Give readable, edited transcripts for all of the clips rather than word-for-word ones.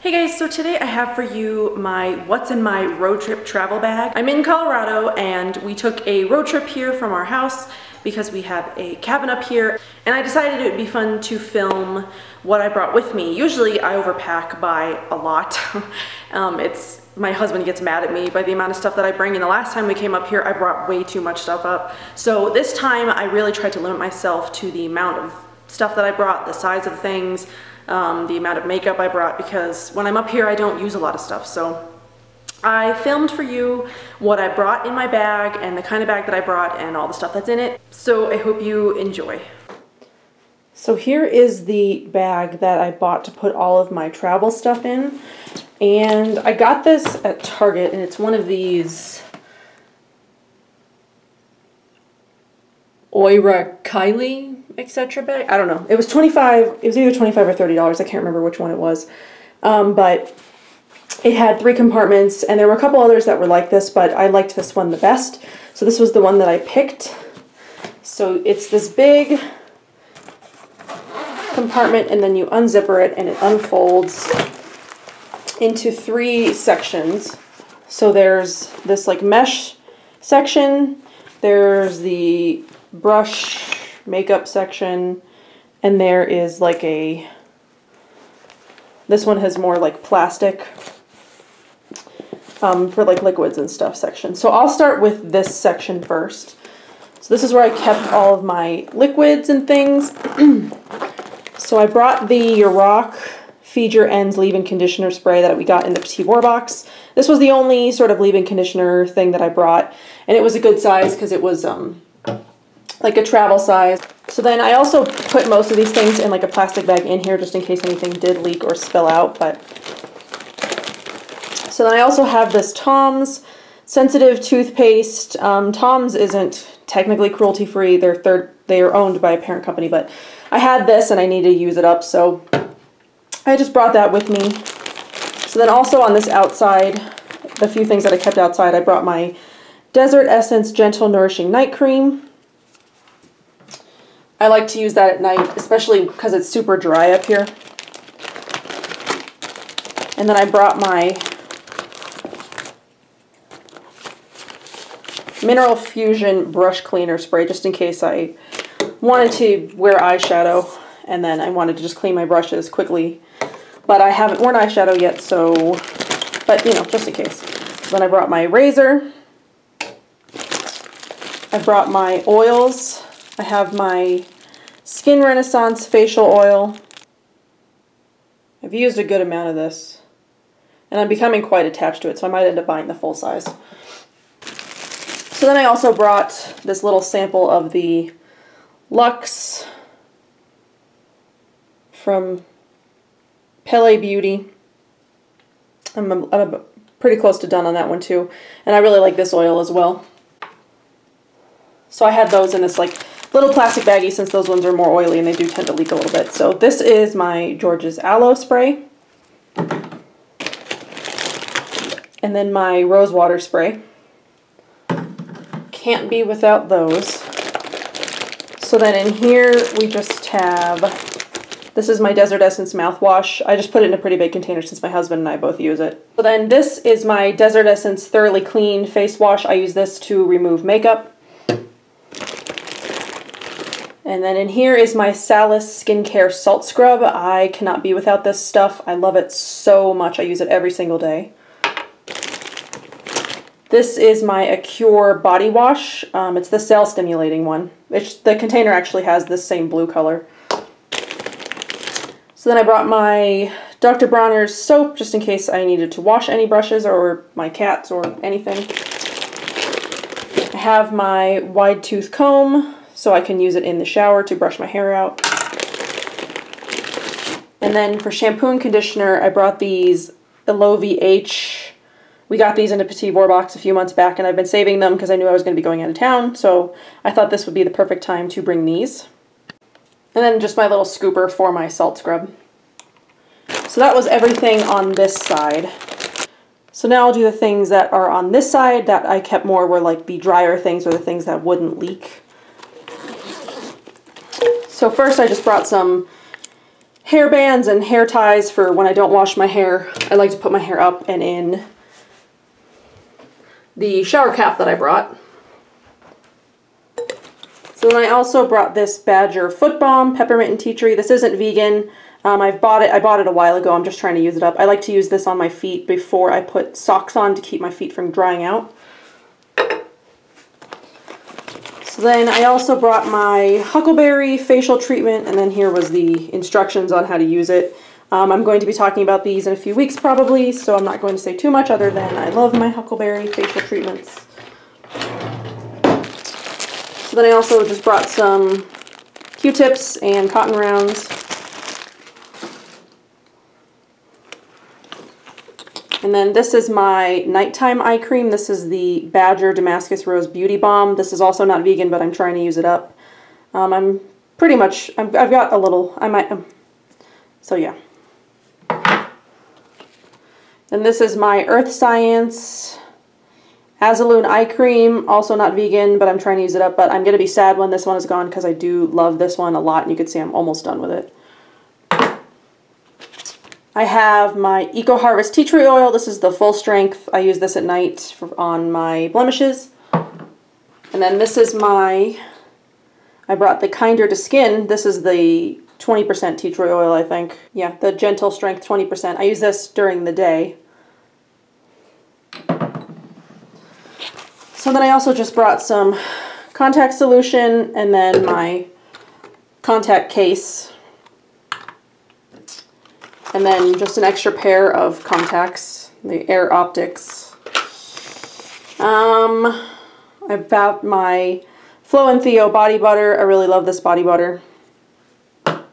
Hey guys, so today I have for you my what's in my road trip travel bag. I'm in Colorado and we took a road trip here from our house because we have a cabin up here, and I decided it would be fun to film what I brought with me. Usually I overpack by a lot. My husband gets mad at me by the amount of stuff that I bring, and the last time we came up here I brought way too much stuff up. So this time I really tried to limit myself to the amount of stuff that I brought, the size of things, the amount of makeup I brought, because when I'm up here I don't use a lot of stuff. So I filmed for you what I brought in my bag and the kind of bag that I brought and all the stuff that's in it. So I hope you enjoy. So here is the bag that I bought to put all of my travel stuff in. And I got this at Target, and it's one of these Oira Kylie, etc. bag. I don't know. It was $25. It was either $25 or $30. I can't remember which one it was. But it had 3 compartments, and there were a couple others that were like this, but I liked this one the best. So this was the one that I picked. So it's this big compartment, and then you unzipper it and it unfolds into 3 sections. So there's this like mesh section, there's the brush makeup section, and there is like this one has more like plastic for like liquids and stuff section. So I'll start with this section first. So this is where I kept all of my liquids and things. So I brought the Yurok Feed Your Ends leave-in conditioner spray that we got in the Petit War box. This was the only sort of leave-in conditioner thing that I brought, and it was a good size because it was like a travel size. So then I also put most of these things in like a plastic bag in here just in case anything did leak or spill out. So then I also have this Tom's sensitive toothpaste. Tom's isn't technically cruelty-free. They are owned by a parent company, but I had this and I needed to use it up, so I just brought that with me. So then also on this outside, the few things that I kept outside, I brought my Desert Essence Gentle Nourishing Night Cream. I like to use that at night, especially because it's super dry up here. And then I brought my Mineral Fusion Brush Cleaner Spray, just in case I wanted to wear eyeshadow and then I wanted to just clean my brushes quickly. But I haven't worn eyeshadow yet, so, but you know, just in case. So then I brought my razor. I brought my oils. I have my Skin Renaissance facial oil. I've used a good amount of this, and I'm becoming quite attached to it, so I might end up buying the full size. So then I also brought this little sample of the Luxe from Pele Beauty. I'm pretty close to done on that one too, and I really like this oil as well. So I had those in this like little plastic baggie, since those ones are more oily and they do tend to leak a little bit. So this is my George's Aloe Spray, and then my Rose Water Spray. Can't be without those. So then in here we just have, this is my Desert Essence mouthwash. I just put it in a pretty big container since my husband and I both use it. So then this is my Desert Essence Thoroughly Clean face wash. I use this to remove makeup. And then in here is my Salus Skincare Salt Scrub. I cannot be without this stuff. I love it so much. I use it every single day. This is my Acure body wash. It's the cell stimulating one. The container actually has this same blue color. So then I brought my Dr. Bronner's soap just in case I needed to wash any brushes or my cats or anything. I have my wide tooth comb so I can use it in the shower to brush my hair out. And then for shampoo and conditioner, I brought these Elovie H. We got these in a Petit Vour box a few months back, and I've been saving them because I knew I was going to be going out of town, so I thought this would be the perfect time to bring these. And then just my little scooper for my salt scrub. So that was everything on this side. So now I'll do the things that are on this side that I kept more were like the drier things or the things that wouldn't leak. So first I just brought some hair bands and hair ties for when I don't wash my hair. I like to put my hair up and in the shower cap that I brought. So then I also brought this Badger foot balm, peppermint and tea tree. This isn't vegan. I bought it a while ago. I'm just trying to use it up. I like to use this on my feet before I put socks on to keep my feet from drying out. So then I also brought my Huckleberry facial treatment, and then here was the instructions on how to use it. I'm going to be talking about these in a few weeks probably, so I'm not going to say too much other than I love my Huckleberry facial treatments. So then I also just brought some Q-tips and cotton rounds. And then this is my nighttime eye cream. This is the Badger Damascus Rose Beauty Balm. This is also not vegan, but I'm trying to use it up. I've got a little, so yeah. And this is my Earth Science Azaloon eye cream, also not vegan, but I'm trying to use it up. But I'm going to be sad when this one is gone because I do love this one a lot, and you can see I'm almost done with it. I have my Eco Harvest tea tree oil. This is the full strength. I use this at night on my blemishes. And then this is I brought the Kinder to Skin. This is the 20% tea tree oil, I think. Yeah, the gentle strength 20%. I use this during the day. So then I also just brought some contact solution and then my contact case. And then just an extra pair of contacts, the Air Optics. I've got my Flo and Theo body butter. I really love this body butter. And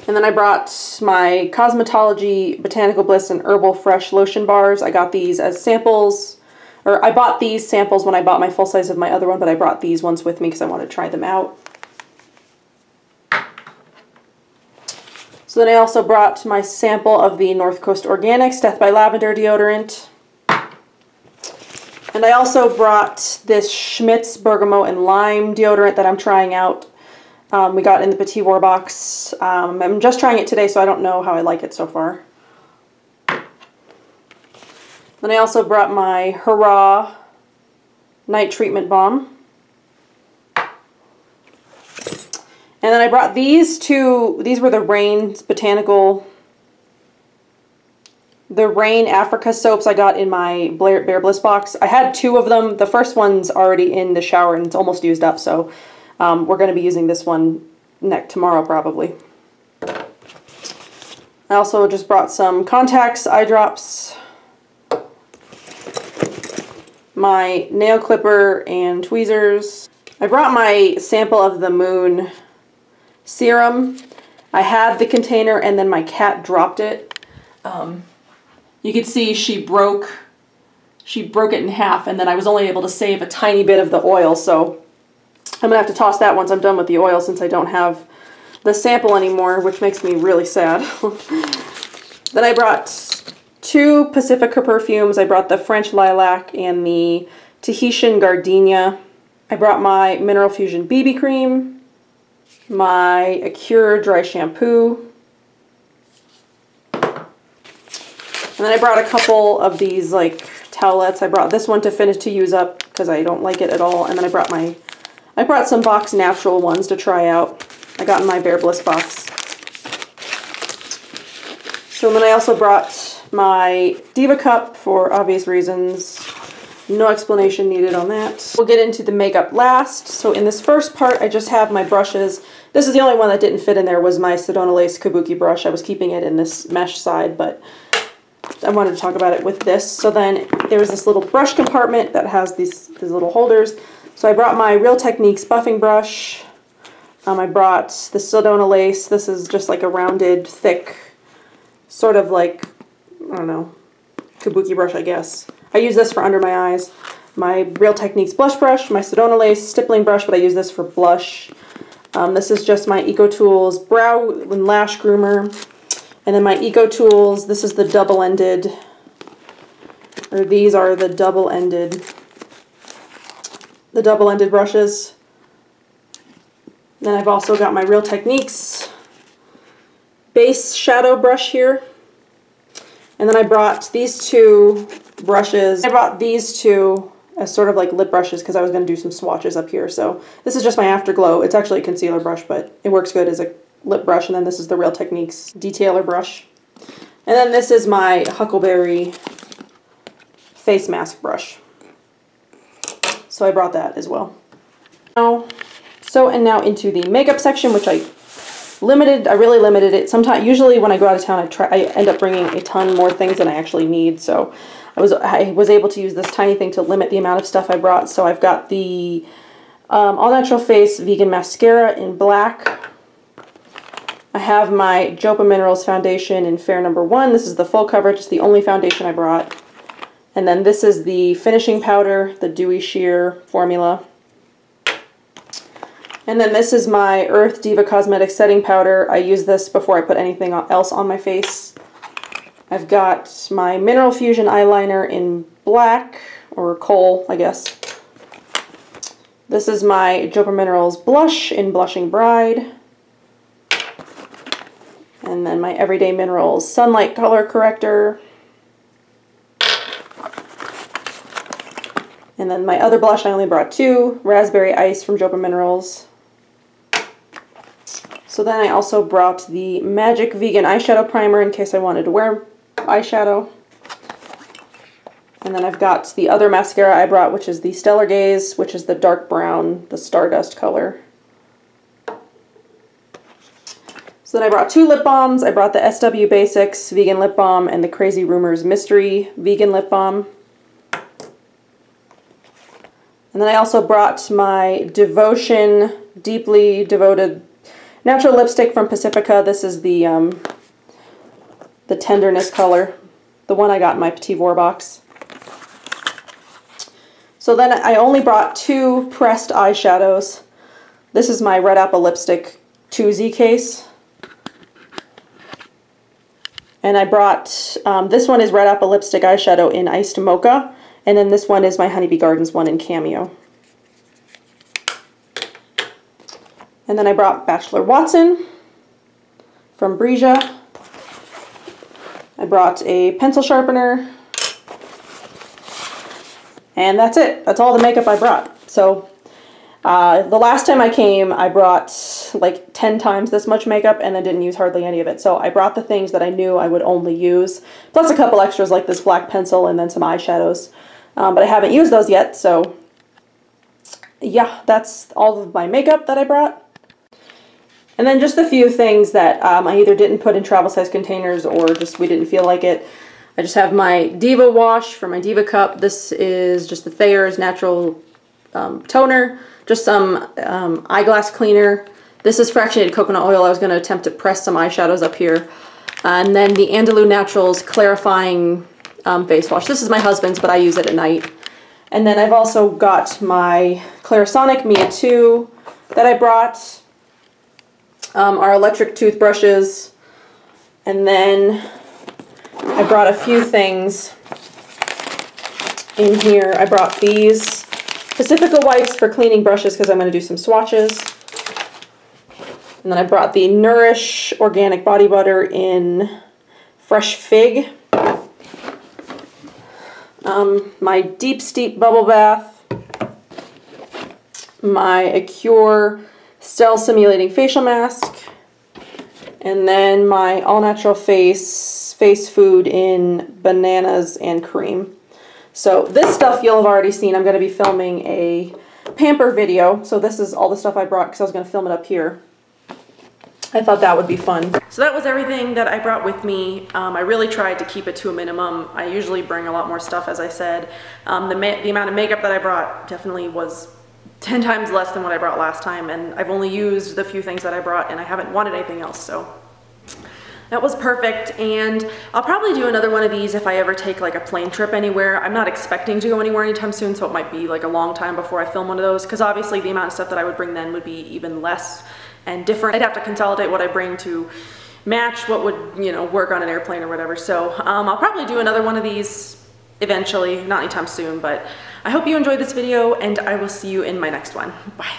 then I brought my Cosmetology Botanical Bliss and Herbal Fresh lotion bars. I got these as samples, or I bought these samples when I bought my full size of my other one, but I brought these ones with me because I wanted to try them out. So then I also brought my sample of the North Coast Organics Death by Lavender deodorant. And I also brought this Schmidt's Bergamot and Lime deodorant that I'm trying out. We got in the Petit War box. I'm just trying it today, so I don't know how I like it so far. Then I also brought my Hurrah Night Treatment Balm. And then I brought these two. These were the Rain Rain Africa soaps I got in my Bare Bliss box. I had two of them. The first one's already in the shower and it's almost used up, so we're going to be using this one tomorrow probably. I also just brought some contacts, eye drops, my nail clipper and tweezers. I brought my sample of the Moon serum. I had the container and then my cat dropped it. You can see she broke it in half, and then I was only able to save a tiny bit of the oil, so I'm gonna have to toss that once I'm done with the oil since I don't have the sample anymore, which makes me really sad. Then I brought two Pacifica perfumes. I brought the French Lilac and the Tahitian Gardenia. I brought my Mineral Fusion BB cream, my Acure dry shampoo, and then I brought a couple of these like towelettes. I brought this one to use up because I don't like it at all, and then I brought some Box Natural ones to try out. I got in my Bare Bliss box. So then I also brought my Diva Cup for obvious reasons. No explanation needed on that. We'll get into the makeup last. So in this first part, I just have my brushes. This is the only one that didn't fit in there was my Sedona Lace Kabuki brush. I was keeping it in this mesh side, but I wanted to talk about it with this. So then there's this little brush compartment that has these little holders. So I brought my Real Techniques buffing brush. I brought the Sedona Lace. This is just like a rounded, thick, sort of like, I don't know, kabuki brush, I guess. I use this for under my eyes. My Real Techniques blush brush, my Sedona Lace stippling brush, but I use this for blush. This is just my EcoTools brow and lash groomer. And then my EcoTools, this is the double-ended, or these are the double-ended brushes. Then I've also got my Real Techniques base shadow brush here. And then I brought these two brushes. I brought these two as sort of like lip brushes because I was going to do some swatches up here. So this is just my Afterglow. It's actually a concealer brush, but it works good as a lip brush. And then this is the Real Techniques detailer brush. And then this is my Huckleberry face mask brush. So I brought that as well. And now into the makeup section, which I really limited it. Sometimes, usually when I go out of town, I end up bringing a ton more things than I actually need. So I was able to use this tiny thing to limit the amount of stuff I brought. So I've got the All Natural Face Vegan Mascara in black. I have my Jopa Minerals foundation in Fair No. 1. This is the full coverage. It's the only foundation I brought. And then this is the finishing powder, the Dewy Sheer formula. And then this is my Earth Diva Cosmetics setting powder. I use this before I put anything else on my face. I've got my Mineral Fusion eyeliner in black, or coal, I guess. This is my Jopa Minerals blush in Blushing Bride. And then my Everyday Minerals Sunlight Color Corrector. And then my other blush, I only brought two, Raspberry Ice from Jopa Minerals. So then I also brought the Magic Vegan Eyeshadow Primer in case I wanted to wear eyeshadow. And then I've got the other mascara I brought, which is the Stellar Gaze, which is the dark brown, the Stardust color. So then I brought two lip balms. I brought the SW Basics Vegan Lip Balm and the Crazy Rumors Mystery Vegan Lip Balm. And then I also brought my Devotion Deeply Devoted Natural Lipstick from Pacifica. This is the Tenderness color, the one I got in my Petit Vour box. So then I only brought two pressed eyeshadows. This is my Red Apple Lipstick 2Z case. And I brought, this one is Red Apple Lipstick eyeshadow in Iced Mocha. And then this one is my Honeybee Gardens one in Cameo. And then I brought Bachelor Watson from Breesia. I brought a pencil sharpener. And that's it. That's all the makeup I brought. So the last time I came, I brought like 10 times this much makeup and then didn't use hardly any of it. So I brought the things that I knew I would only use, plus a couple extras like this black pencil and then some eyeshadows. But I haven't used those yet, so yeah, that's all of my makeup that I brought. And then just a few things that I either didn't put in travel size containers or just we didn't feel like it. I just have my Diva wash for my Diva cup. This is just the Thayer's Natural Toner. Just some eyeglass cleaner. This is fractionated coconut oil. I was going to attempt to press some eyeshadows up here. And then the Andalou Naturals Clarifying face wash. This is my husband's, but I use it at night. And then I've also got my Clarisonic Mia 2 that I brought. Our electric toothbrushes. And then I brought a few things in here. I brought these Pacifica wipes for cleaning brushes because I'm going to do some swatches. And then I brought the Nourish Organic Body Butter in Fresh Fig. My Deep Steep Bubble Bath. My Acure Cell Simulating Facial Mask. And then my All Natural Face Food in Bananas and Cream. So this stuff you'll have already seen. I'm going to be filming a pamper video. So this is all the stuff I brought because I was going to film it up here. I thought that would be fun. So that was everything that I brought with me. I really tried to keep it to a minimum. I usually bring a lot more stuff, as I said. The amount of makeup that I brought definitely was 10 times less than what I brought last time, and I've only used the few things that I brought and I haven't wanted anything else, so that was perfect. And I'll probably do another one of these if I ever take like a plane trip anywhere. I'm not expecting to go anywhere anytime soon, so it might be like a long time before I film one of those, because obviously the amount of stuff that I would bring then would be even less and different. I'd have to consolidate what I bring to match what would, you know, work on an airplane or whatever. So I'll probably do another one of these eventually, not anytime soon, but I hope you enjoyed this video and I will see you in my next one. Bye.